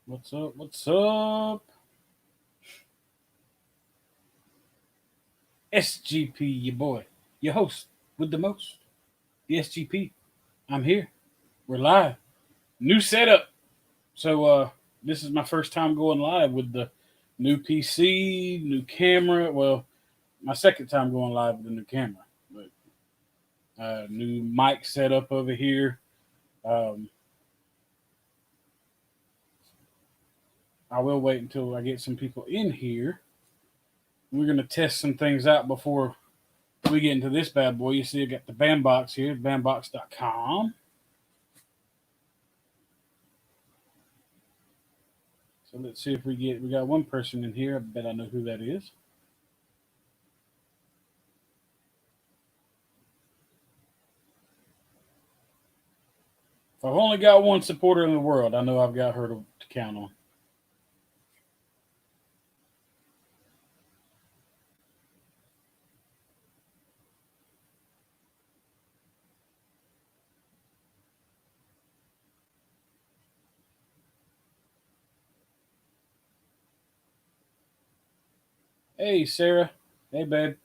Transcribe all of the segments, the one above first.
What's up? What's up? SGP, your boy, your host with the most. The SGP. I'm here. We're live. New setup. So this is my first time going live with the new PC, new camera. Well, my second time going live with the new camera, but new mic setup over here. Um, I will wait until I get some people in here. We're gonna test some things out before we get into this bad boy. You see, I got the bandbox here, bandbox.com. So let's see if we got one person in here. I bet I know who that is. If I've only got one supporter in the world, I know I've got her to count on. Hey, Sarah. Hey, babe.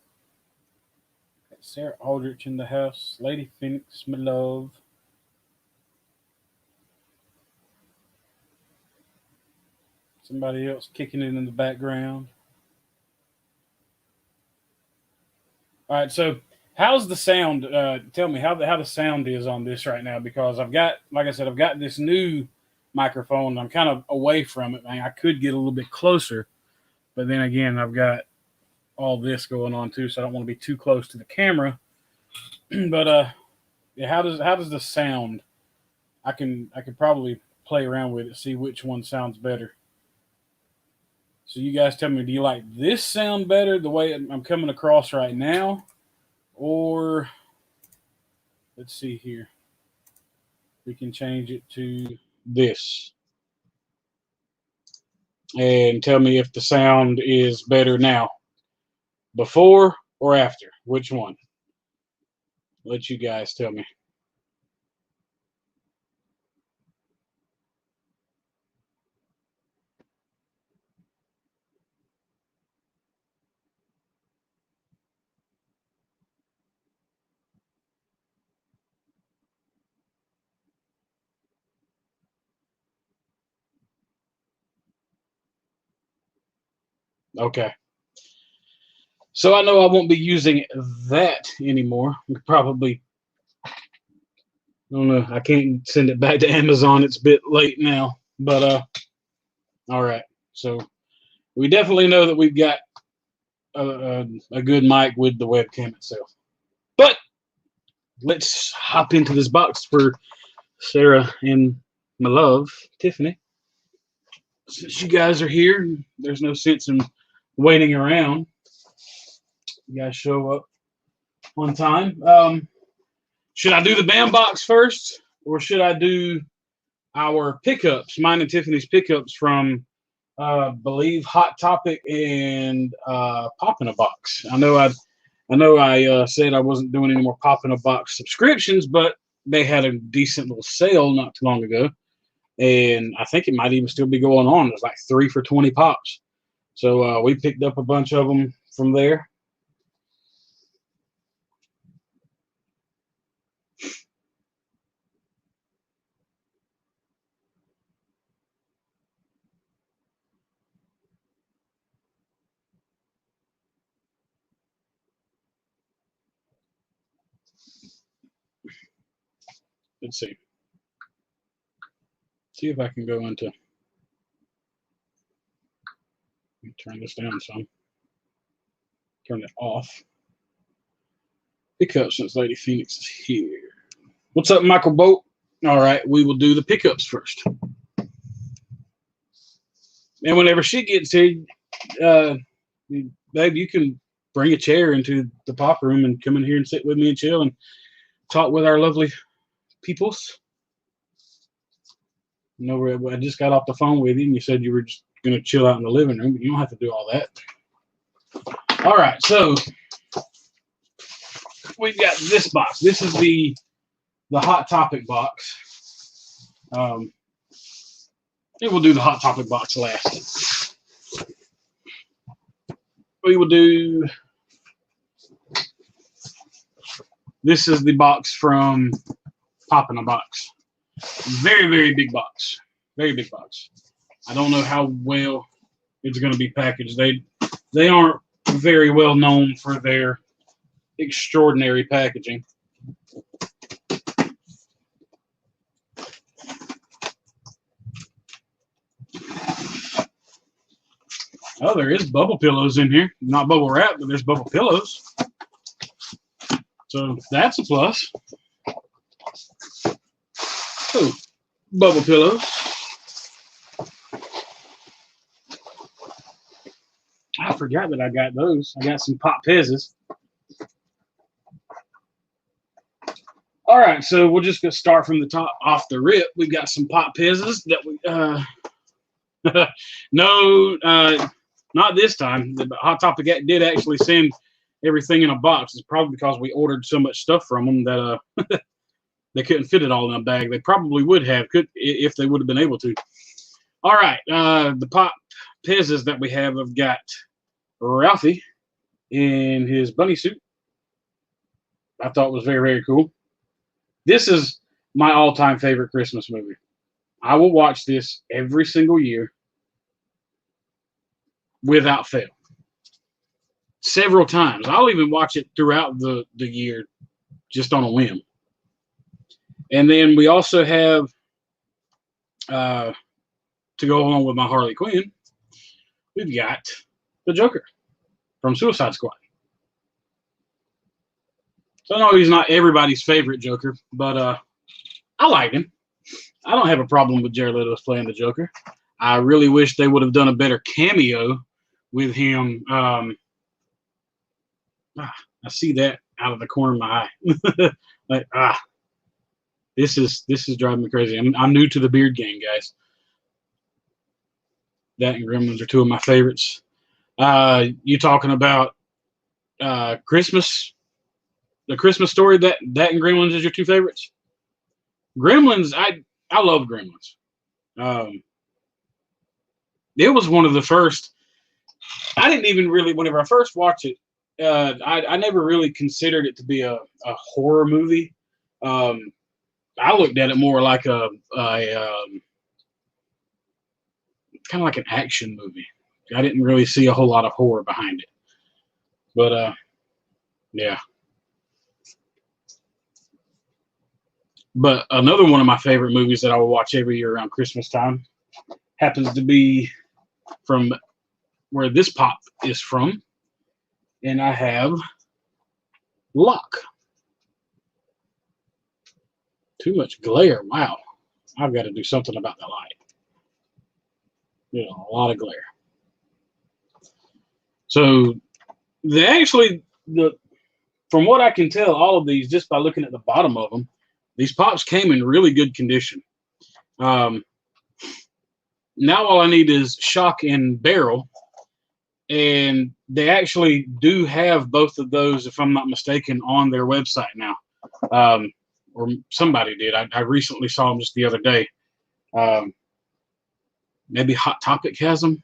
Got Sarah Aldrich in the house. Lady Phoenix, my love. Somebody else kicking it in the background. All right, so how's the sound? Tell me how the sound is on this right now, because I've got, like I said, I've got this new microphone. I'm kind of away from it. I could get a little bit closer, but then again, I've got all this going on too, so I don't want to be too close to the camera. But yeah, how does the sound? I could probably play around with it, see which one sounds better. So you guys tell me, do you like this sound better, the way I'm coming across right now, or let's see here, we can change it to this, and tell me if the sound is better now, before or after. Which one? Let you guys tell me. Okay. So I know I won't be using that anymore. I could probably, I don't know. I can't send it back to Amazon. It's a bit late now. But all right. So we definitely know that we've got a good mic with the webcam itself. But let's hop into this box for Sarah and my love, Tiffany. Since you guys are here, there's no sense in waiting around. You guys show up on time. Should I do the band box first, or should I do our pickups, mine and Tiffany's pickups from, believe, Hot Topic and Pop in a Box? I said I wasn't doing any more Pop in a Box subscriptions, but they had a decent little sale not too long ago, and I think it might even still be going on. There's like 3 for 20 pops. So we picked up a bunch of them from there. Let's see. See if I can go into. Turn this down some. Turn it off. Pickups since Lady Phoenix is here. What's up, Michael Boat? All right, we will do the pickups first. And whenever she gets here, babe, you can bring a chair into the pop room and come in here and sit with me and chill and talk with our lovely peoples. You know, I just got off the phone with you, and you said you were just going to chill out in the living room, but you don't have to do all that. All right, so we've got this box. This is the Hot Topic box. And we'll do the Hot Topic box last. We will do. This is the box from Pop in a Box. Very, very big box. Very big box. I don't know how well it's going to be packaged. They aren't very well known for their extraordinary packaging. Oh, there is bubble pillows in here. Not bubble wrap, but there's bubble pillows. So that's a plus. Oh, bubble pillows. I forgot that I got those. I got some Pop Pezzes. All right, so we'll just start from the top off the rip. We've got some Pop Pezzes that we no, not this time. The Hot Topic did actually send everything in a box. It's probably because we ordered so much stuff from them that they couldn't fit it all in a bag. They probably would have, if they would have been able to. All right, the Pop Pezzes that we have got Ralphie in his bunny suit. I thought was very, very cool. This is my all-time favorite Christmas movie. I will watch this every single year without fail. Several times. I'll even watch it throughout the year just on a whim. And then we also have, to go along with my Harley Quinn, we've got the Joker from Suicide Squad. So I know he's not everybody's favorite Joker, but I like him. I don't have a problem with Jared Leto playing the Joker. I really wish they would have done a better cameo with him. I see that out of the corner of my eye. Like, this is driving me crazy. I'm new to the beard game, guys. That and Gremlins are two of my favorites. You talking about Christmas? The Christmas Story, that and Gremlins is your two favorites? Gremlins, I love Gremlins. It was one of the first. I didn't even really, whenever I first watched it, I never really considered it to be a horror movie. I looked at it more like a kind of like an action movie. I didn't really see a whole lot of horror behind it. But yeah. But another one of my favorite movies that I will watch every year around Christmas time happens to be from where this pop is from. And I have Lock. Too much glare. Wow. I've got to do something about the light. You know, a lot of glare. So from what I can tell, all of these, just by looking at the bottom of them, these pops came in really good condition. Now all I need is shock and barrel. And they actually do have both of those, if I'm not mistaken, on their website now. Or somebody did. I recently saw them just the other day. Maybe Hot Topic has them.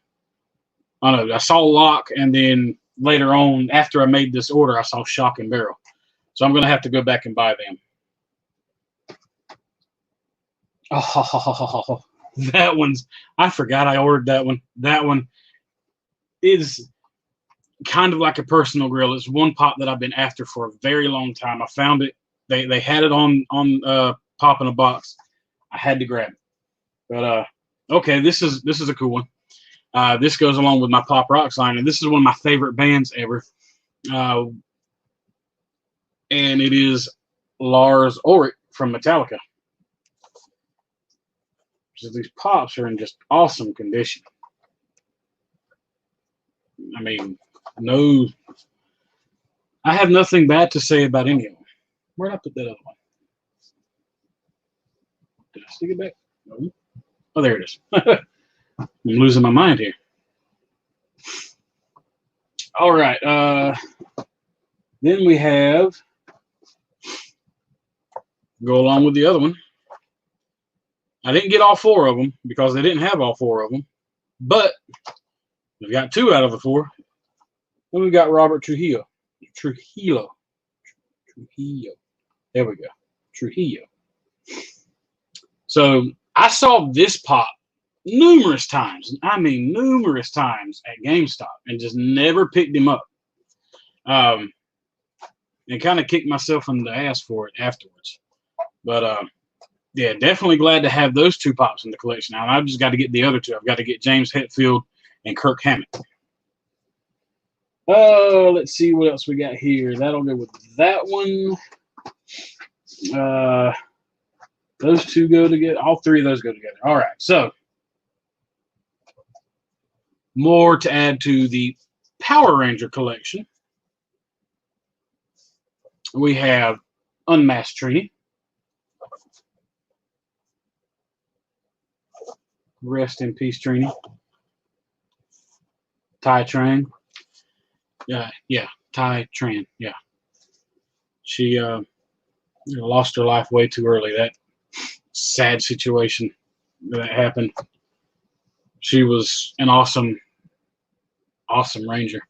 I don't know. I saw Lock, and then later on, after I made this order, I saw Shock and Barrel. So I'm going to have to go back and buy them. Oh, that one's, I forgot I ordered that one. That one is kind of like a personal grill. It's one pop that I've been after for a very long time. I found it. They had it on Pop in a Box. I had to grab it. But okay, this is a cool one. This goes along with my Pop Rocks line, and this is one of my favorite bands ever. And it is Lars Ulrich from Metallica. So these pops are in just awesome condition. I mean, I have nothing bad to say about any of them. Where'd I put that other one? Did I stick it back? No. Oh, there it is. I'm losing my mind here. All right. Then we have, go along with the other one. I didn't get all 4 of them because they didn't have all 4 of them, but we've got 2 out of the 4. Then we got Robert Trujillo. Trujillo. There we go. Trujillo. So I saw this pop numerous times. I mean, numerous times at GameStop and just never picked him up. And kind of kicked myself in the ass for it afterwards. But yeah, definitely glad to have those 2 pops in the collection. Now I've just got to get the other 2. I've got to get James Hetfield and Kirk Hammett. Oh, let's see what else we got here. That'll go with that one. Those 2 go together. All 3 of those go together. All right, so more to add to the Power Ranger collection. We have Unmasked Trini. Rest in peace, Trini. Tai Tran. Yeah, Tai Tran. Yeah. She lost her life way too early. That sad situation that happened. She was an awesome Ranger.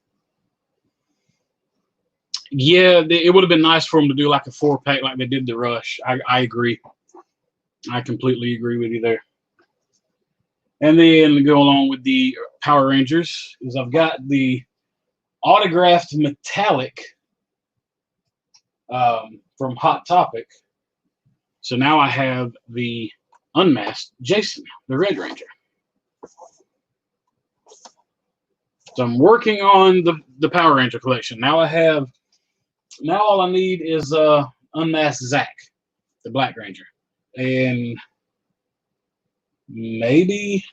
Yeah, it would have been nice for them to do like a 4-pack like they did the Rush. I agree. I completely agree with you there. And then go along with the Power Rangers is I've got the autographed metallic from Hot Topic. So now I have the unmasked Jason, the Red Ranger. So I'm working on the Power Ranger collection. Now all I need is unmasked Zach, the Black Ranger. And maybe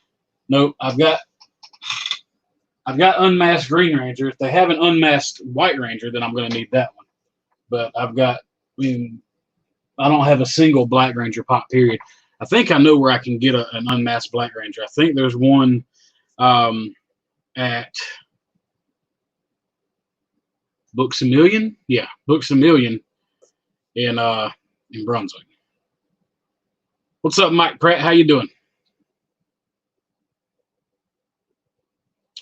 nope, I've got unmasked Green Ranger. If they have an unmasked White Ranger, then I'm gonna need that one. But I don't have a single Black Ranger pop, period. I think I know where I can get an unmasked Black Ranger. I think there's one at Books A Million. Yeah, Books A Million in Brunswick. What's up, Mike Pratt? How you doing?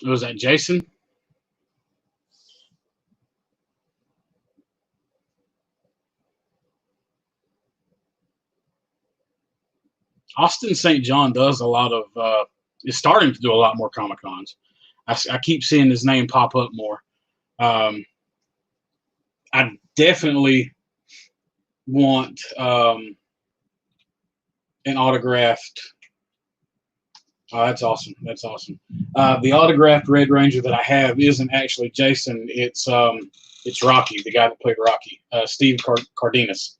Was that Jason? Austin St. John does a lot of is starting to do a lot more Comic Cons. I keep seeing his name pop up more. I definitely want an autographed. Oh, that's awesome. That's awesome. The autographed Red Ranger that I have isn't actually Jason. It's Rocky, the guy that played Rocky, Steve Cardenas.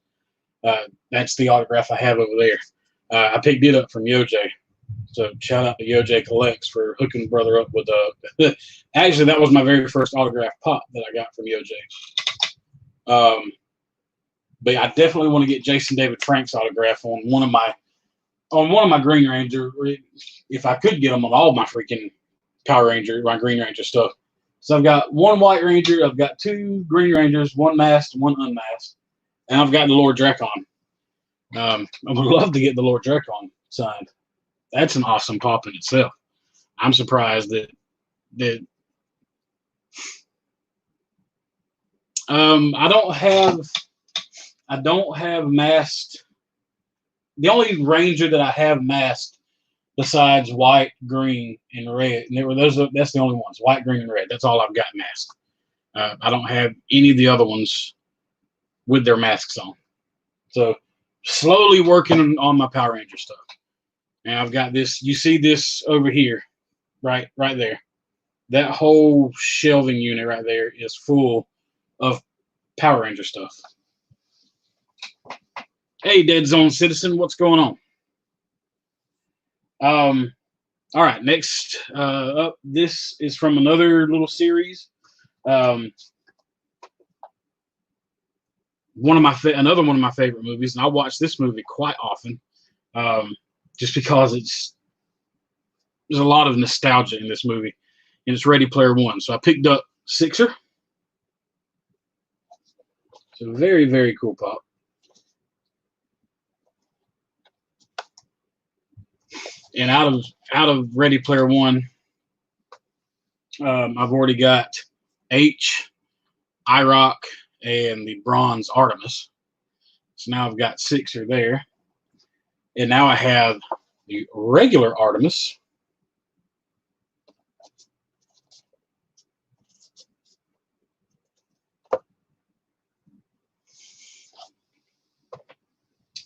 That's the autograph I have over there. I picked it up from Yoj. So shout out to Yoj Collects for hooking brother up with actually, that was my very first autograph pop that I got from Yoj. But I definitely want to get Jason David Frank's autograph on one of my Green Ranger, if I could get them on all my freaking Power Ranger, my Green Ranger stuff. So I've got one White Ranger, I've got 2 Green Rangers, one masked, one unmasked, and I've got the Lord Drakon. I would love to get the Lord Drakon signed. That's an awesome pop in itself. I'm surprised that I don't have masked. The only Ranger that I have masked besides white, green, and red, and that's the only ones, white, green, and red. That's all I've got masked. I don't have any of the other ones with their masks on. So slowly working on my Power Ranger stuff. And I've got this, you see this over here, right there. That whole shelving unit right there is full of Power Ranger stuff. Hey, Dead Zone Citizen, what's going on? All right, next up, this is from another little series. Another one of my favorite movies, and I watch this movie quite often, just because there's a lot of nostalgia in this movie, and it's Ready Player One. So I picked up Sixer. So very, very cool pop. And out of Ready Player One, I've already got H, IROC, and the bronze Artemis. So now I've got 6 are there. And now I have the regular Artemis.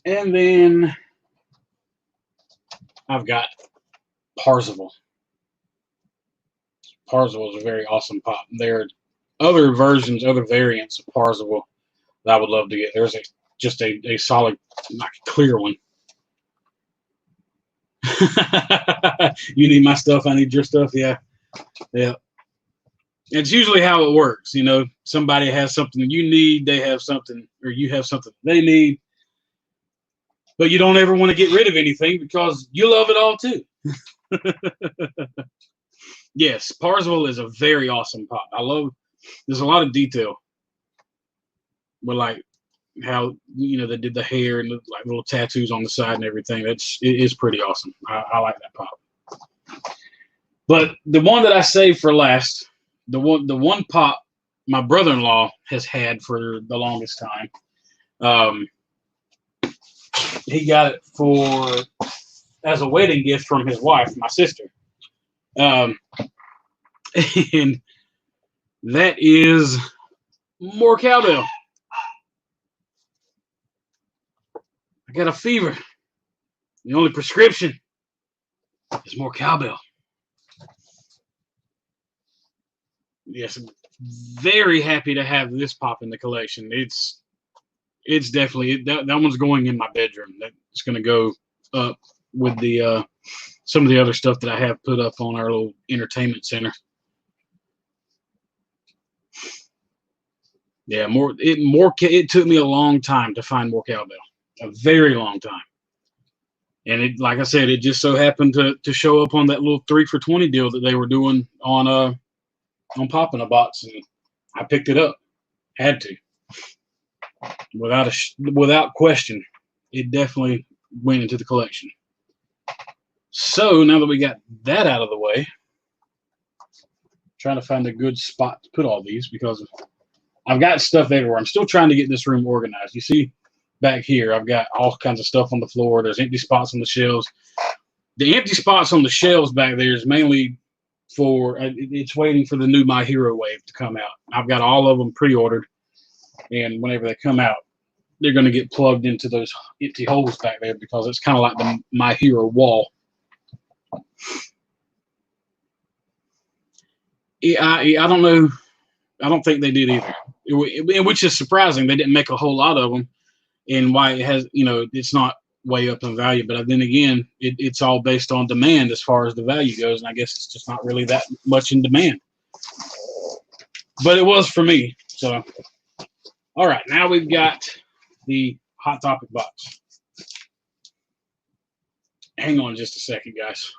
And then I've got Parzival. Parzival is a very awesome pop. There are other versions, other variants of Parzival that I would love to get. There's just a solid, like clear one. You need my stuff, I need your stuff. Yeah. It's usually how it works. You know, somebody has something you need, they have something, or you have something they need, but you don't ever want to get rid of anything because you love it all too. Yes, Parzival is a very awesome pop. I love. There's a lot of detail, but like how they did the hair and like little tattoos on the side and everything. It is pretty awesome. I like that pop. But the one that I saved for last, the one pop my brother-in-law has had for the longest time. He got it as a wedding gift from his wife, my sister. And that is more cowbell. I got a fever. The only prescription is more cowbell. Yes, I'm very happy to have this pop in the collection. It's definitely that one's going in my bedroom. That's going to go up with the some of the other stuff that I have put up on our little entertainment center. Yeah, it took me a long time to find more cowbell, a very long time. And it, like I said, it just so happened to show up on that little 3 for $20 deal that they were doing on Pop in a Box, and I picked it up. Had to, without question. It definitely went into the collection. So now that we got that out of the way, I'm trying to find a good spot to put all these because I've got stuff everywhere. I'm still trying to get this room organized. You see back here, I've got all kinds of stuff on the floor. There's empty spots on the shelves. The empty spots on the shelves back there is mainly it's waiting for the new My Hero wave to come out. I've got all of them pre-ordered, and whenever they come out, they're going to get plugged into those empty holes back there because it's kind of like the My Hero wall. I don't know. I don't think they did either, which is surprising. They didn't make a whole lot of them, and why it has, it's not way up in value. But then again, it's all based on demand as far as the value goes, and I guess it's just not really that much in demand. But it was for me. So, all right, now we've got the Hot Topic box. Hang on just a second, guys.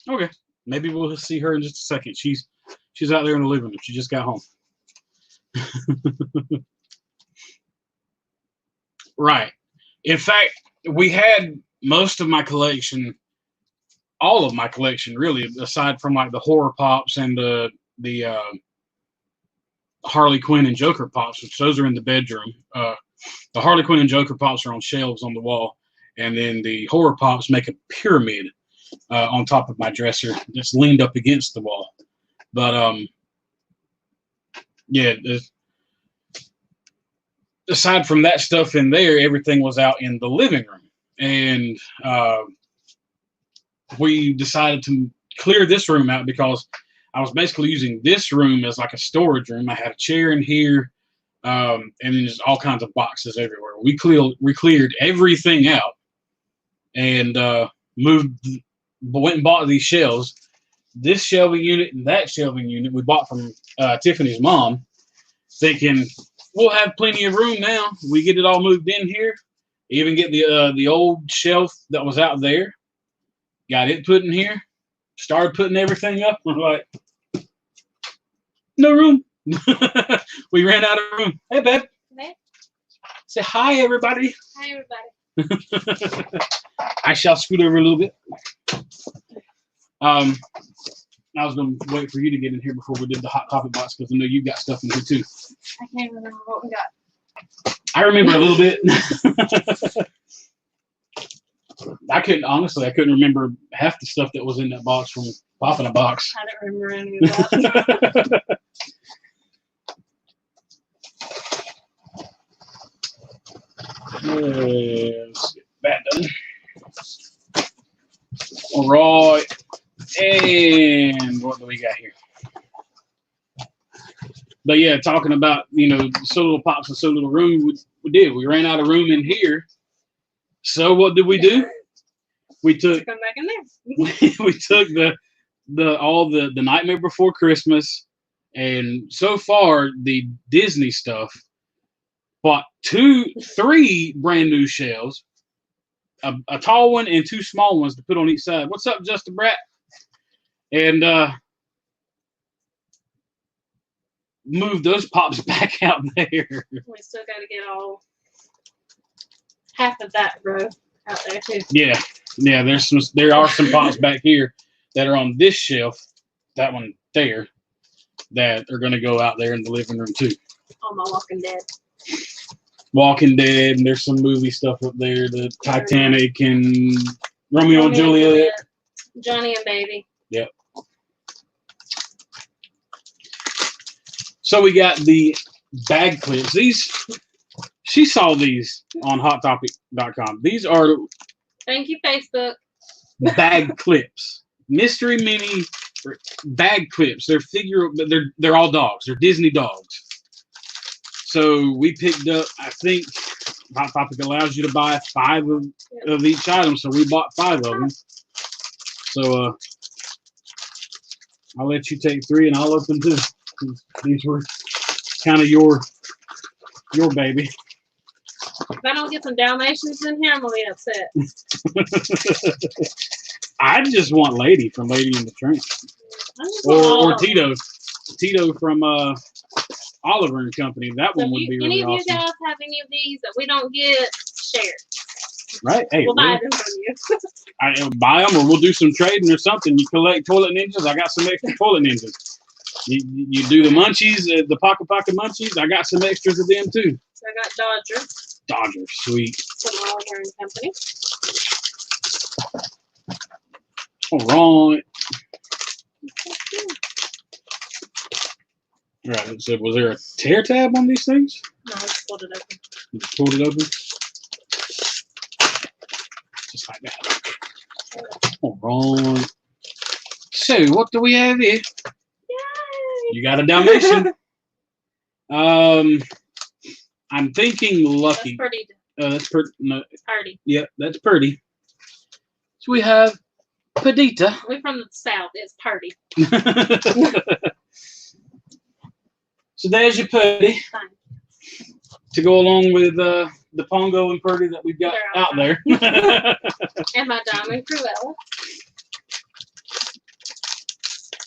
Okay, maybe we'll see her in just a second. She's out there in the living room. She just got home. Right. In fact, we had most of my collection, all of my collection, really, aside from like the horror pops and the Harley Quinn and Joker pops, which those are in the bedroom. The Harley Quinn and Joker pops are on shelves on the wall, and then the horror pops make a pyramid on top of my dresser that's leaned up against the wall. But yeah, aside from that stuff in there, everything was out in the living room, and we decided to clear this room out because I was basically using this room as like a storage room. I had a chair in here, and then just all kinds of boxes everywhere. We cleared everything out and went and bought these shelves. This shelving unit and that shelving unit we bought from Tiffany's mom, thinking we'll have plenty of room now. We get it all moved in here. Even get the old shelf that was out there. Got it put in here. Started putting everything up. We're like, no room. We ran out of room. Hey, babe. Hey. Say hi, everybody. Hi, everybody. I shall scoot over a little bit. I was going to wait for you to get in here before we did the Hot Topic box because I know you got stuff in here too. I can't remember what we got. I remember a little bit. I couldn't remember half the stuff that was in that box from popping a box. I don't remember any of that. Let's get that done. All right. And what do we got here? But yeah, talking about, so little pops and so little room, we did. We ran out of room in here. So what did we do? We took Come back in there. we took the Nightmare Before Christmas, and so far the Disney stuff. Bought 3 brand new shelves, a tall one and 2 small ones to put on each side. What's up, Justin Brat? And move those pops back out there. We still got to get half of that row out there too. Yeah. There are some pops back here that are on this shelf, that one there, that are going to go out there in the living room too. On my Walking Dead, and there's some movie stuff up there, the Titanic and Romeo and Juliet. Johnny and Baby. Yep. So we got the bag clips. She saw these on HotTopic.com. These are Thank you, Facebook. bag clips, mystery mini bag clips. They're all dogs. They're Disney dogs. So we picked up, I think Hot Topic allows you to buy 5 of each item. So we bought 5 of them. So I'll let you take 3 and I'll open 2. These were kind of your baby. If I don't get some Dalmatians in here, I'm going to be upset. I just want Lady from Lady in the Tramp. Or Tito. Tito from Oliver and Company. That one would be really awesome. If any of you guys have any of these that we don't get, share. Right? Hey, we'll buy them from you. I buy them, or we'll do some trading or something. You collect toilet ninjas. I got some extra toilet ninjas. You do the munchies, the Pocket Munchies. I got some extras of them too. So I got Dodger, sweet. From Oliver and Company. All right. Right. So was there a tear tab on these things? No, I just pulled it open. You just pulled it open? Just like that. All right. So what do we have here? Yay! You got a Dalmatian. I'm thinking Lucky. That's pretty. No. Purdy. Yeah, that's Purdy. So we have Perdita. We're from the South. It's Purdy. So there's your Purdy. Fine. To go along with the Pongo and Purdy that we've got out there. And my Diamond Cruella.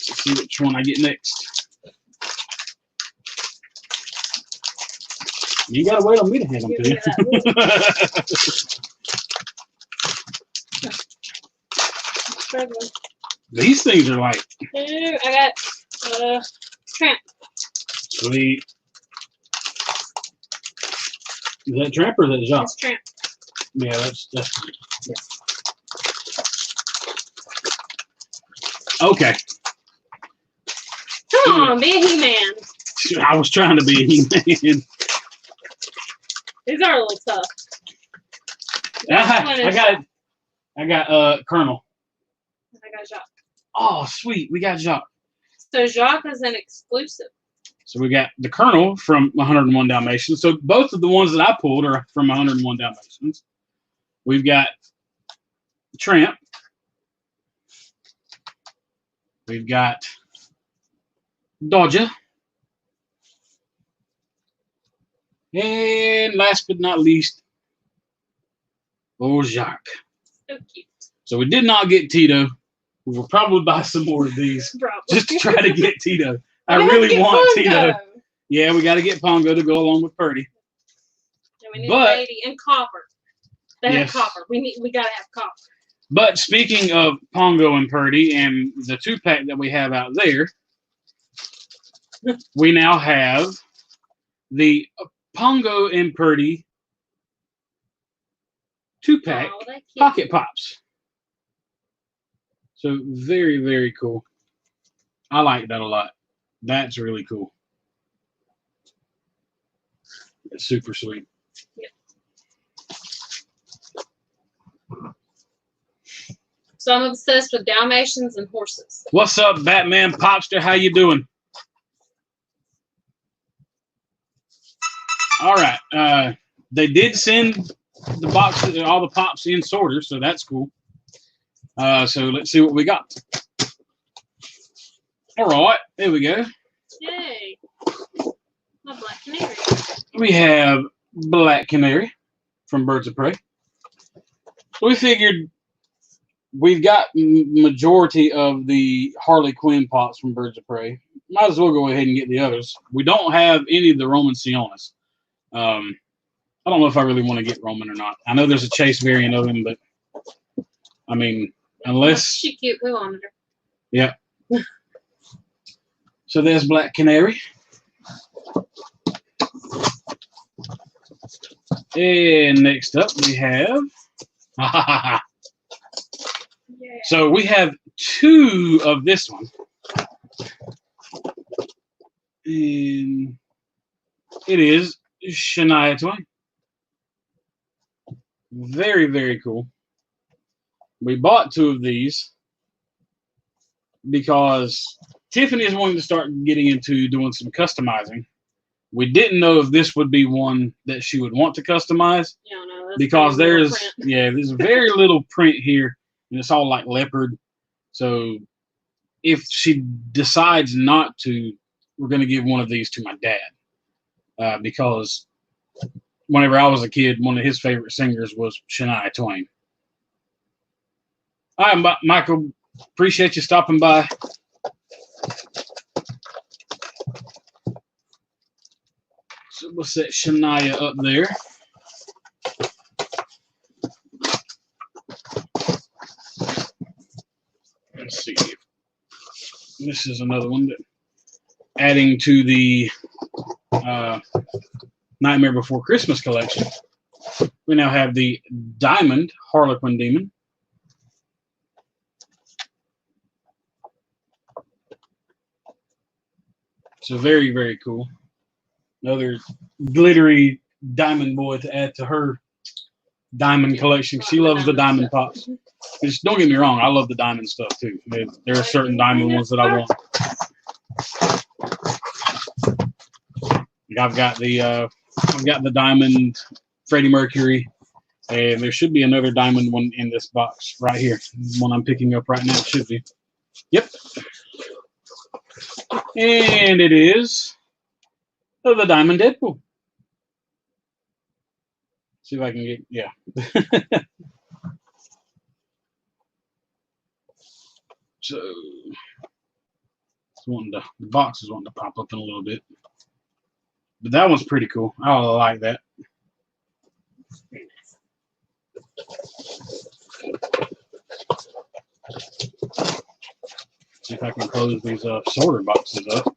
Let's see which one I get next. You gotta wait on me to hand them to you. These things are like. I got Tramp. Sweet. Is that Tramp or is that Jacques? It's Tramp. Yeah, that's okay. Come on, be a He-Man. I was trying to be a He-Man. These are a little tough. I got Colonel. I got Jacques. Oh, sweet. We got Jacques. So Jacques is an exclusive. So we got the Colonel from 101 Dalmatians. So both of the ones that I pulled are from 101 Dalmatians. We've got Tramp. We've got Dodger. And last but not least, Ojak. So cute. So we did not get Tito. We will probably buy some more of these Probably. just to try to get Tito. I We have to really get want Pongo. Tito. Yeah, we got to get Pongo to go along with Purdy. And we need But- Lady and Copper. They Yes. have Copper. We gotta have Copper. But speaking of Pongo and Purdy and the 2-pack that we have out there, we now have the Pongo and Purdy 2-pack Oh, that cute. Pocket Pops. So very, very cool. I like that a lot. That's really cool. It's super sweet. So I'm obsessed with Dalmatians and horses. What's up, Batman Popster? How you doing? All right. They did send the box, all the pops in sorters, so that's cool. So let's see what we got. All right, there we go. Yay. My Black Canary. We have Black Canary from Birds of Prey. So we figured we've got majority of the Harley Quinn pops from Birds of Prey. Might as well go ahead and get the others. We don't have any of the Roman Sionis. I don't know if I really want to get Roman or not. I know there's a chase variant of him, but I mean, unless... She cute. We wanted her. Yeah. So there's Black Canary. And next up we have... Yeah. So we have 2 of this one. And it is Shania Twain. Very, very cool. We bought 2 of these because Tiffany is wanting to start getting into doing some customizing. We didn't know if this would be one that she would want to customize Yeah, no, that's because pretty little there's print. there's very little print here, and it's all like leopard. So if she decides not to, we're going to give one of these to my dad because whenever I was a kid, one of his favorite singers was Shania Twain. All right, Michael, appreciate you stopping by. So we'll set Shania up there. Let's see. This is another one that adding to the Nightmare Before Christmas collection. We now have the Diamond Harlequin Demon. So very, very cool. Another glittery diamond boy to add to her diamond collection. She loves the diamond pops. Just don't get me wrong, I love the diamond stuff too. There are certain diamond ones that I want. I've got the diamond Freddie Mercury, and there should be another diamond one in this box right here. The one I'm picking up right now should be. Yep. And it is the Diamond Deadpool. See if I can get, yeah. So, the box is wanting to pop up in a little bit. But that one's pretty cool. I like that. See if I can close these sorter boxes up.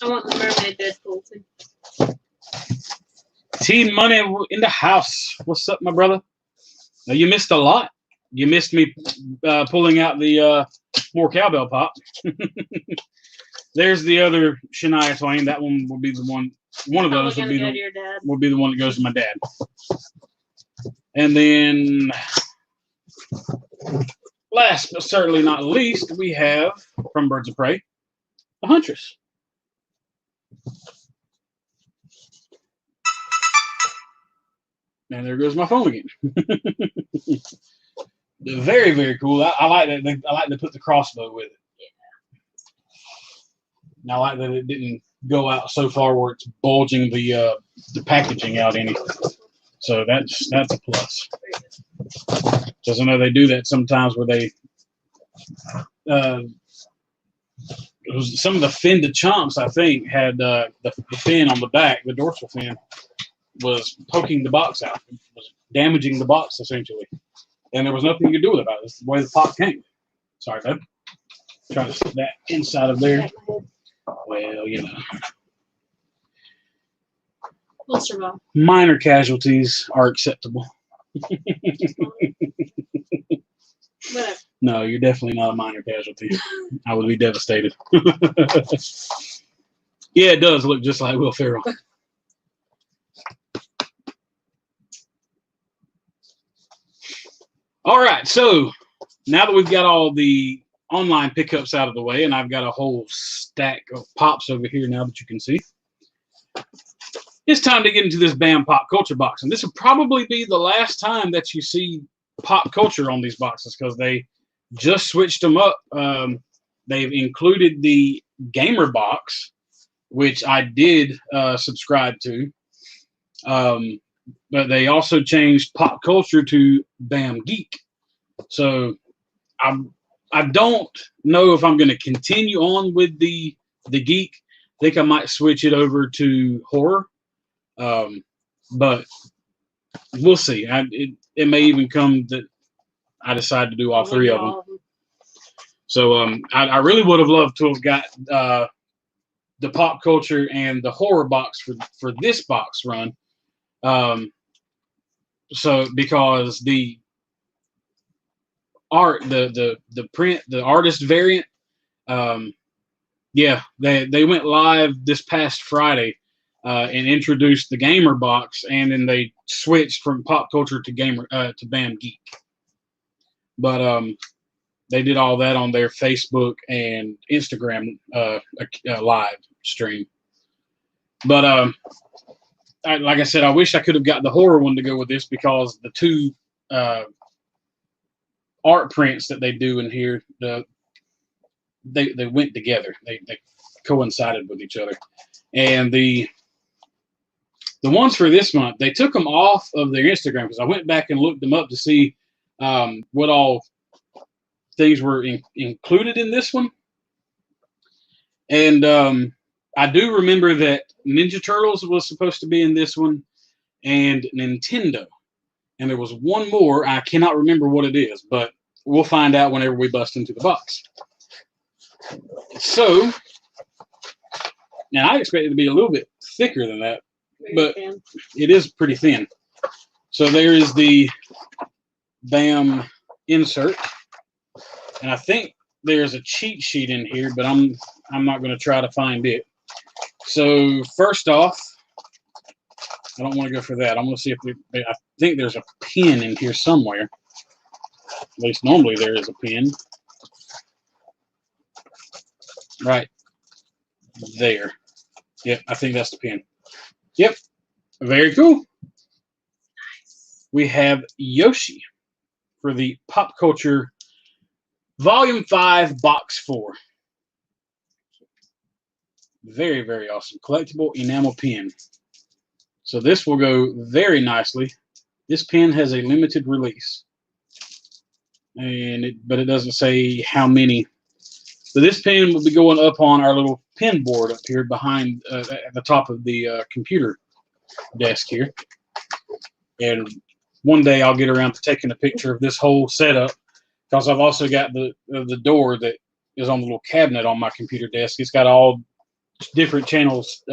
I want the Mermaid Deadpool too. T Money in the house. What's up, my brother? Now, you missed a lot. You missed me pulling out the more cowbell pop. There's the other Shania Twain. That one will be the one. One of those will be the one that goes to my dad. And then, last but certainly not least, we have from Birds of Prey, the Huntress. And there goes my phone again. Very, very cool. I like that. I like to put the crossbow with it. And I like that it didn't go out so far where it's bulging the packaging out any. So that's a plus. Because I know they do that sometimes where they it was some of the fin de chomps, I think, had the fin on the back, the dorsal fin, was poking the box out, was damaging the box essentially, and there was nothing you could do about it. It's the way the pop came. Sorry, bud. Trying to stick that inside of there. Well, you know. We'll survive. Minor casualties are acceptable. Whatever. No, you're definitely not a minor casualty. I would be devastated. Yeah, it does look just like Will Ferrell. All right, so now that we've got all the online pickups out of the way, and I've got a whole stack of pops over here now that you can see, it's time to get into this BAM pop culture box. And this will probably be the last time that you see pop culture on these boxes because they just switched them up. They've included the gamer box, which I did subscribe to. But they also changed pop culture to BAM Geek. So I don't know if I'm going to continue on with the geek. I think I might switch it over to horror. But we'll see. It may even come that I decide to do all three of them. So I really would have loved to have got the pop culture and the horror box for this box run. So because the art, the print, the artist variant, yeah, they went live this past Friday and introduced the gamer box, and then they switched from pop culture to gamer to BAM Geek. But they did all that on their Facebook and Instagram live stream. But like I said, I wish I could have got the horror one to go with this because the two art prints that they do in here, they went together. They coincided with each other. And the ones for this month, they took them off of their Instagram because I went back and looked them up to see what all things were included in this one. And I do remember that Ninja Turtles was supposed to be in this one, and Nintendo. And there was one more. I cannot remember what it is, but we'll find out whenever we bust into the box. So, now I expect it to be a little bit thicker than that, but it is pretty thin. So there is the BAM insert, and I think there's a cheat sheet in here, but I'm not going to try to find it. So first off, I don't want to go for that. I'm going to see if I think there's a pin in here somewhere. At least normally there is a pin. Right there. Yep, I think that's the pin. Yep, very cool. Nice. We have Yoshi for the Pop Culture Volume 5, Box 4. Very, very awesome. Collectible enamel pin. So this will go very nicely. This pin has a limited release. But it doesn't say how many. So this pin will be going up on our little pin board up here behind at the top of the computer desk here. And one day I'll get around to taking a picture of this whole setup because I've also got the door that is on the little cabinet on my computer desk. It's got all different channels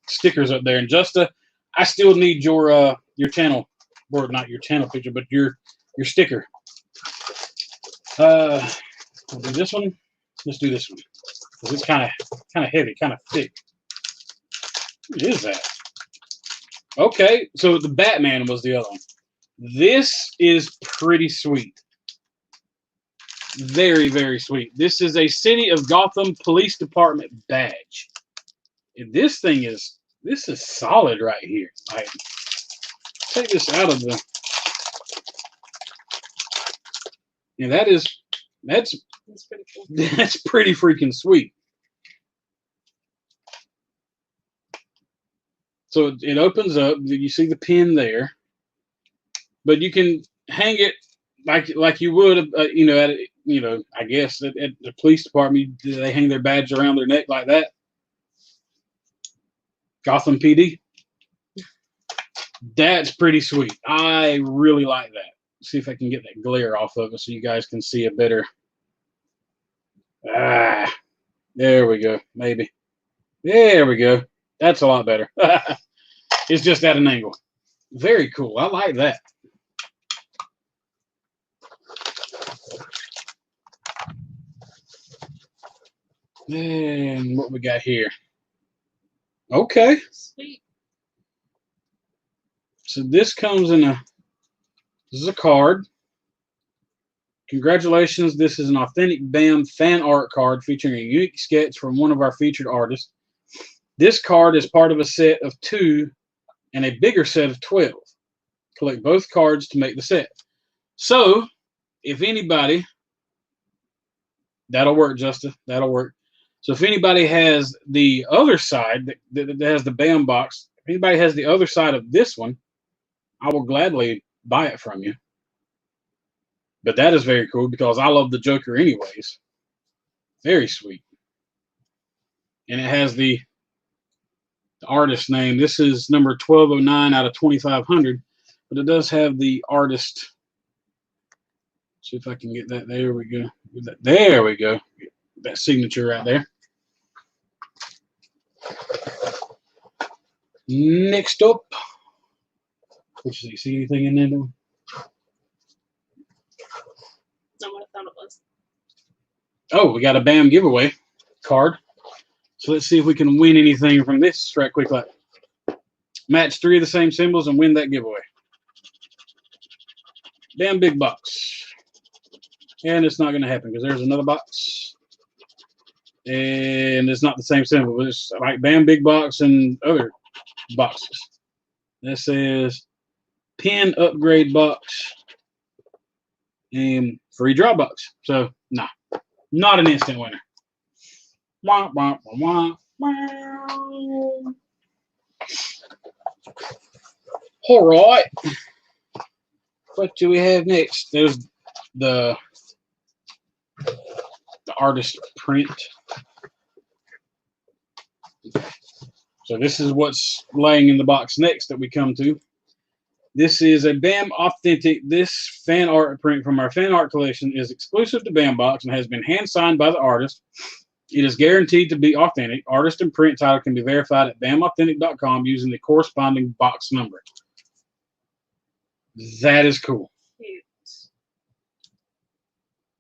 stickers up there. And Justa, I still need your channel, or not your channel picture, but your sticker. We'll do this one. Let's do this one because it's kind of heavy, kind of thick. What is that? Okay, so the Batman was the other one. This is pretty sweet. Very, very sweet. This is a City of Gotham Police Department badge. And this is solid right here. Like, take this out of the And that's pretty cool. that's pretty freaking sweet. So it opens up. You see the pin there, but you can hang it like you would, you know, at you know, I guess at the police department, they hang their badge around their neck like that. Gotham PD. That's pretty sweet. I really like that. See if I can get that glare off of it so you guys can see a better. Ah, there we go. Maybe. There we go. That's a lot better. It's just at an angle. Very cool. I like that. And what we got here? Okay. Sweet. So this comes in a. This is a card. Congratulations, this is an authentic BAM fan art card featuring a unique sketch from one of our featured artists. This card is part of a set of 2 and a bigger set of 12. Collect both cards to make the set. So, if anybody, that'll work, Justin, that'll work. So if anybody has the other side, that has the BAM box, if anybody has the other side of this one, I will gladly buy it from you. But that is very cool because I love the Joker anyways. Very sweet. And it has the artist name. This is number 1209 out of 2500. But it does have the artist. See if I can get that. There we go. There we go. Get that signature right there. Next up. Which is, you see anything in there? Not what I thought it was. Oh, we got a BAM giveaway card. So let's see if we can win anything from this right quick. Like, match 3 of the same symbols and win that giveaway. BAM big box. And it's not going to happen because there's another box. And it's not the same symbol. But it's like BAM big box and other boxes. This says pin upgrade box and free draw box. So, nah, not an instant winner. Wah, wah, wah, wah. All right. What do we have next? There's the artist print. So this is what's laying in the box next that we come to. This is a BAM authentic. This fan art print from our fan art collection is exclusive to BAM Box and has been hand signed by the artist. It is guaranteed to be authentic. Artist and print title can be verified at BAMauthentic.com using the corresponding box number. That is cool. Cute.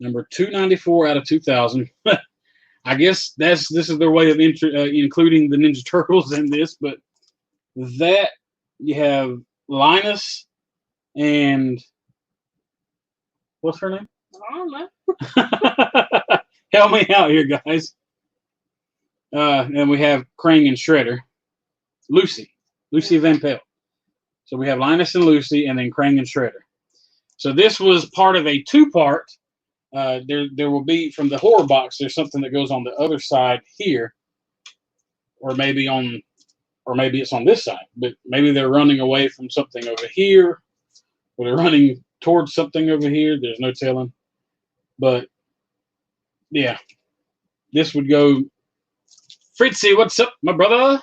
Number 294 out of 2000. I guess this is their way of including the Ninja Turtles in this, but that you have Linus and what's her name? I don't know. Help me out here, guys. And we have Krang and Shredder. Lucy Van Pelt. So we have Linus and Lucy, and then Krang and Shredder. So this was part of a 2-part. There will be, from the horror box, there's something that goes on the other side here, or maybe it's on this side, but maybe they're running away from something over here, or they're running towards something over here. There's no telling. But yeah, this would go. Fritzy, what's up, my brother?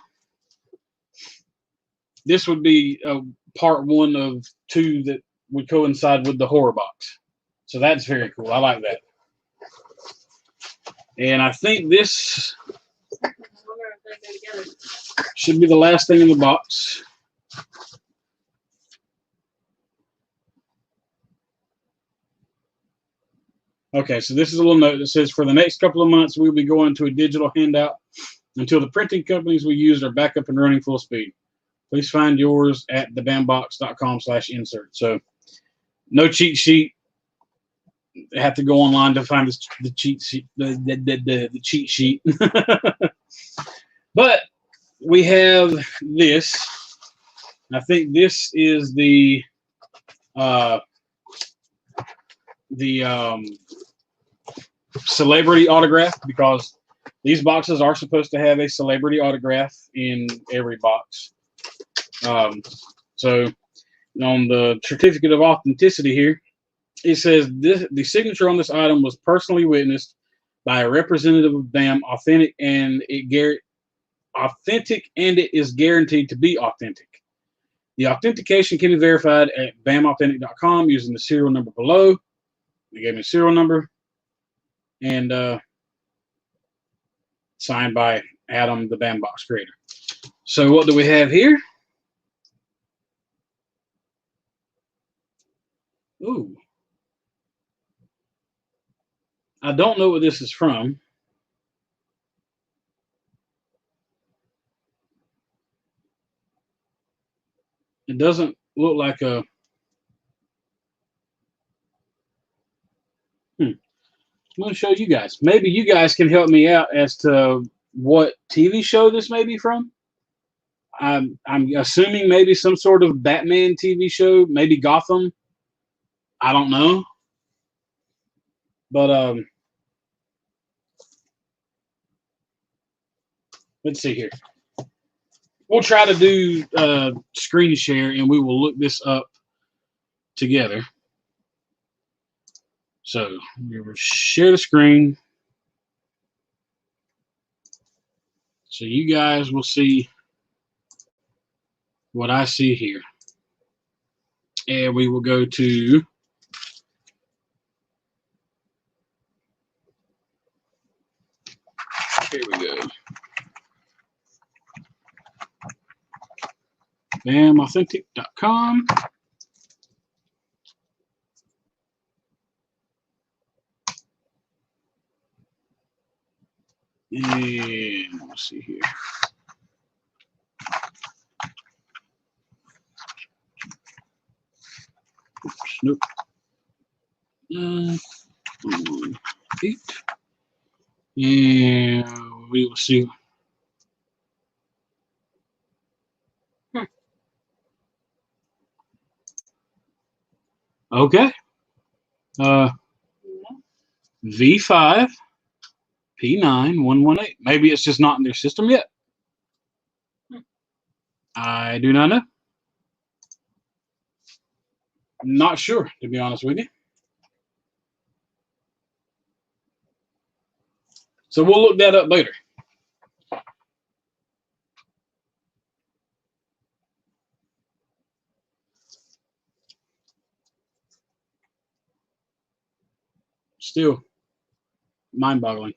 This would be part 1 of 2 that would coincide with the horror box. So that's very cool. I like that. And I think this should be the last thing in the box. Okay, so this is a little note that says, for the next couple of months, we'll be going to a digital handout until the printing companies we use are back up and running full speed. Please find yours at thebambox.com/insert. So no cheat sheet. I have to go online to find the cheat sheet. The cheat sheet. But we have this. I think this is the the celebrity autograph, because these boxes are supposed to have a celebrity autograph in every box. So on the certificate of authenticity here, it says the signature on this item was personally witnessed by a representative of BAM, authentic, and it is guaranteed to be authentic. The authentication can be verified at BAMauthentic.com using the serial number below. They gave me a serial number, and signed by Adam, the BAM box creator. So what do we have here? Ooh. I don't know what this is from. It doesn't look like a... I'm going to show you guys. Maybe you guys can help me out as to what TV show this may be from. I'm assuming maybe some sort of Batman TV show, maybe Gotham. I don't know. But let's see here. We'll try to do screen share, and we will look this up together. So we will share the screen, so you guys will see what I see here. And we will go to here we go. BAMauthentic.com. And let's see here. Oops, nope. 8. And we will see. Okay. V5 P9118. Maybe it's just not in their system yet. I do not know. Not sure, to be honest with you. So we'll look that up later. Still mind-boggling.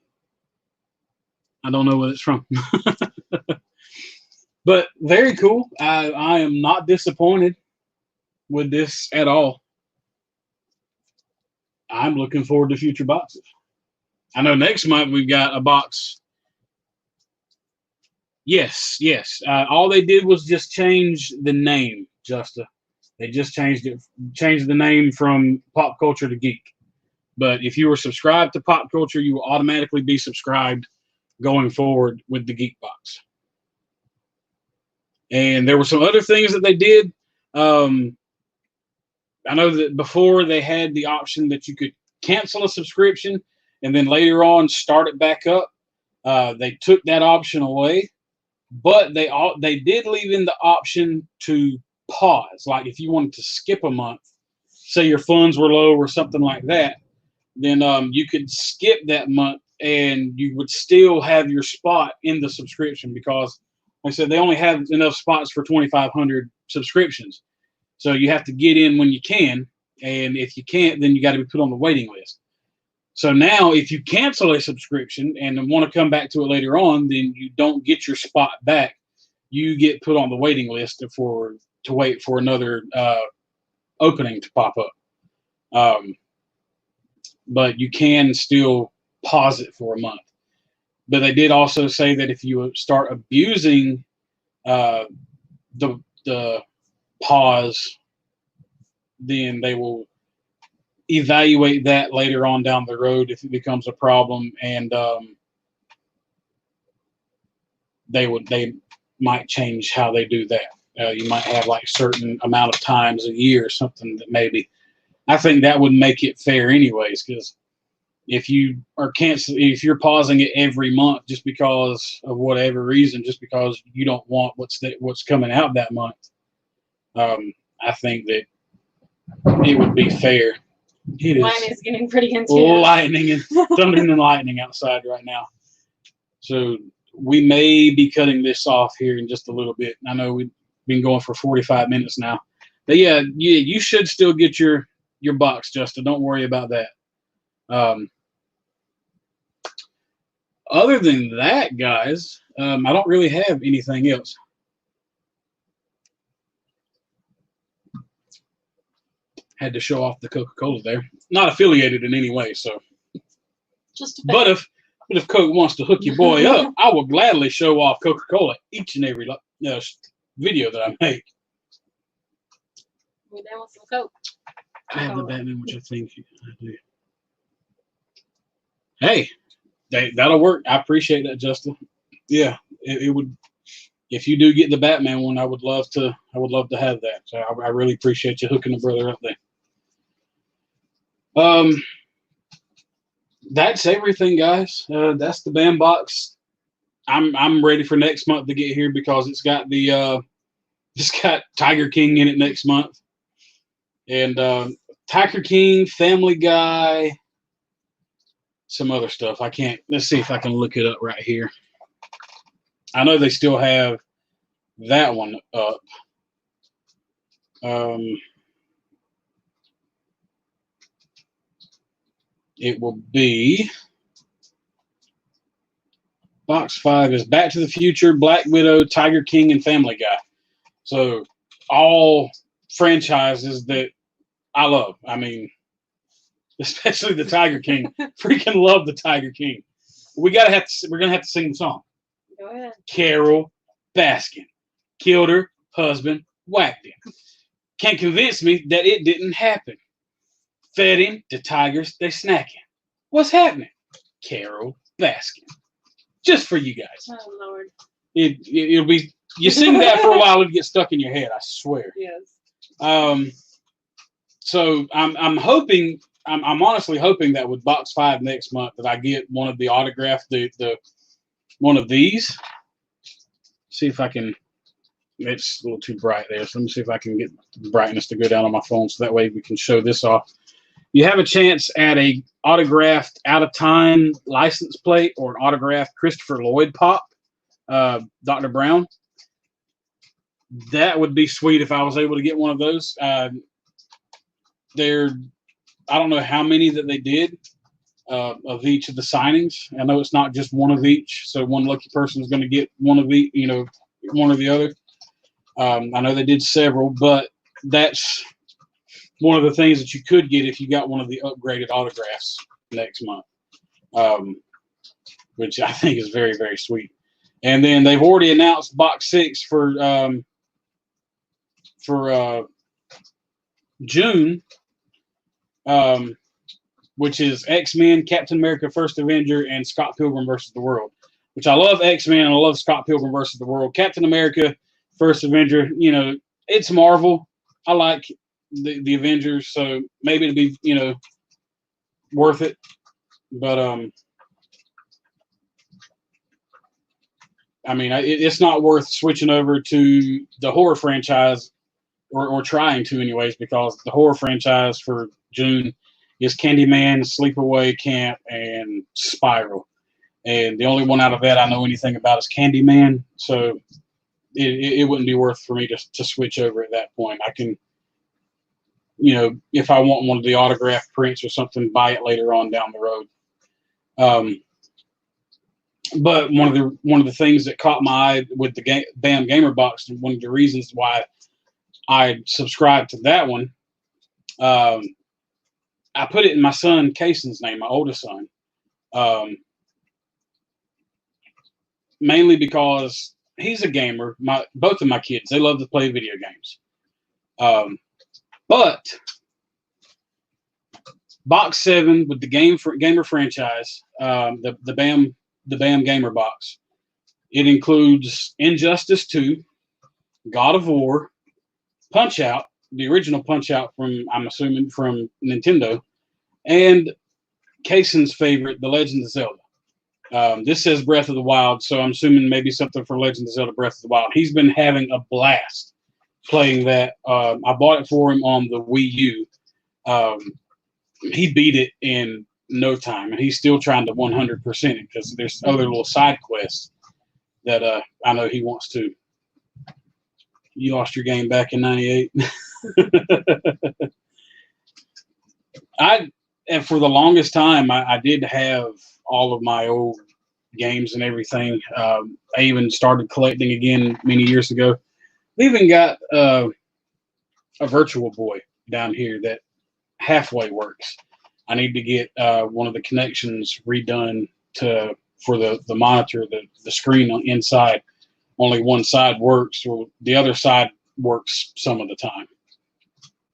I don't know what it's from. But very cool. I am not disappointed with this at all. I'm looking forward to future boxes. I know next month we've got a box. Yes. All they did was just change the name, Justa. They just changed the name from Pop Culture to Geek. But if you were subscribed to Pop Culture, you will automatically be subscribed going forward with the Geek box. And there were some other things that they did. I know that before they had the option that you could cancel a subscription and then later on start it back up. They took that option away, but they did leave in the option to pause. Like if you wanted to skip a month, say your funds were low or something like that, then you could skip that month and you would still have your spot in the subscription, because like I said, they only have enough spots for 2,500 subscriptions. So you have to get in when you can, and if you can't, then you got to be put on the waiting list. So now if you cancel a subscription and want to come back to it later on, then you don't get your spot back. You get put on the waiting list to wait for another opening to pop up. But you can still pause it for a month. But they did also say that if you start abusing the pause, then they will evaluate that later on down the road if it becomes a problem, and they might change how they do that. You might have like certain amount of times a year or something that maybe I think that would make it fair anyways, because if you are if you're pausing it every month just because of whatever reason, just because you don't want what's coming out that month, I think that it would be fair. It Mine is getting pretty intense. Lightning and thunder and lightning outside right now. So we may be cutting this off here in just a little bit. I know we've been going for 45 minutes now. But yeah, you should still get your box, Justin. Don't worry about that. Other than that, guys, I don't really have anything else. Had to show off the Coca-Cola there. Not affiliated in any way, so. But if Coke wants to hook your boy up, I will gladly show off Coca-Cola each and every video that I make. We down with some Coke. I have the Batman, which I think I do. Hey, that'll work. I appreciate that, Justin. Yeah, it would. If you do get the Batman one, I would love to have that. So I really appreciate you hooking the brother up there. That's everything, guys. That's the BAM box. I'm ready for next month to get here because it's got Tiger King in it next month, and Tiger King, Family Guy, some other stuff. Let's see if I can look it up right here. I know they still have that one up. It will be box 5 is Back to the Future, Black Widow, Tiger King, and Family Guy. So all franchises that I love. I mean, especially the Tiger King. Freaking love the Tiger King. We're gonna have to sing the song. Go ahead. Carol Baskin killed her husband, whacked him. Can't convince me that it didn't happen. Fed him to tigers, they snacking. What's happening? Carol Baskin. Just for you guys. Oh Lord. It'll be. You sing that for a while, it'll get stuck in your head. I swear. Yes. So I'm hoping. I'm honestly hoping that with box 5 next month that I get one of the autographed the one of these. See if I can. It's a little too bright there, so let me see if I can get the brightness to go down on my phone, so that way we can show this off. You have a chance at a autographed Out of Time license plate or an autographed Christopher Lloyd pop, Dr. Brown. That would be sweet if I was able to get one of those. I don't know how many that they did of each of the signings. I know it's not just one of each, so one lucky person is going to get one of each, one or the other. I know they did several, but that's one of the things that you could get if you got one of the upgraded autographs next month, which I think is very, very sweet. And then they've already announced box 6 for June, which is X-Men, Captain America, First Avenger, and Scott Pilgrim versus the World. Which I love X-Men and I love Scott Pilgrim versus the World. Captain America, First Avenger, it's Marvel. I like the Avengers, so maybe it'll be, worth it. But I mean, it's not worth switching over to the horror franchise, or trying to anyways, because the horror franchise for June is Candyman, Sleepaway Camp, and Spiral. And the only one out of that I know anything about is Candyman, so it wouldn't be worth for me to switch over at that point. I can, if I want one of the autographed prints or something, buy it later on down the road. But one of the things that caught my eye with the BAM Gamer Box, and one of the reasons why I subscribed to that one, I put it in my son Cason's name, my oldest son, mainly because he's a gamer. Both of my kids, they love to play video games. But box 7 with the gamer franchise, the BAM Gamer Box, it includes Injustice 2, God of War, Punch Out, the original Punch Out from, I'm assuming, from Nintendo, and Kaysen's favorite, The Legend of Zelda. This says Breath of the Wild, so I'm assuming maybe something for Legend of Zelda Breath of the Wild. He's been having a blast playing that. I bought it for him on the Wii U. He beat it in no time, and he's still trying to 100% it because there's other little side quests that I know he wants to. You lost your game back in '98. And for the longest time, I did have all of my old games and everything. I even started collecting again many years ago. We even got a Virtual Boy down here that halfway works. I need to get one of the connections redone for the monitor, the screen on inside. Only one side works, or the other side works some of the time.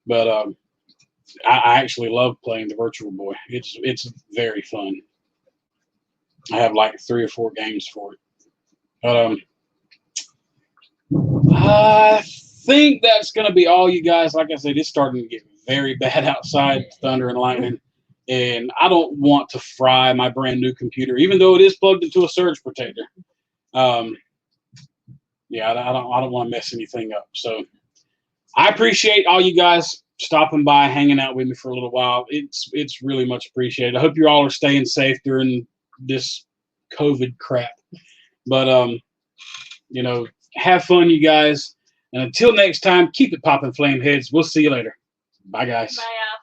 But I actually love playing the Virtual Boy. It's very fun. I have like 3 or 4 games for it. But I think that's gonna be all, you guys. Like I said, it's starting to get very bad outside, thunder and lightning, and I don't want to fry my brand new computer, even though it is plugged into a surge protector. Yeah, I don't want to mess anything up. So I appreciate all you guys stopping by, hanging out with me for a little while. It's really much appreciated. I hope you all are staying safe during this COVID crap. But have fun, you guys. And until next time, keep it popping, flame heads. We'll see you later. Bye, guys. Bye, y'all.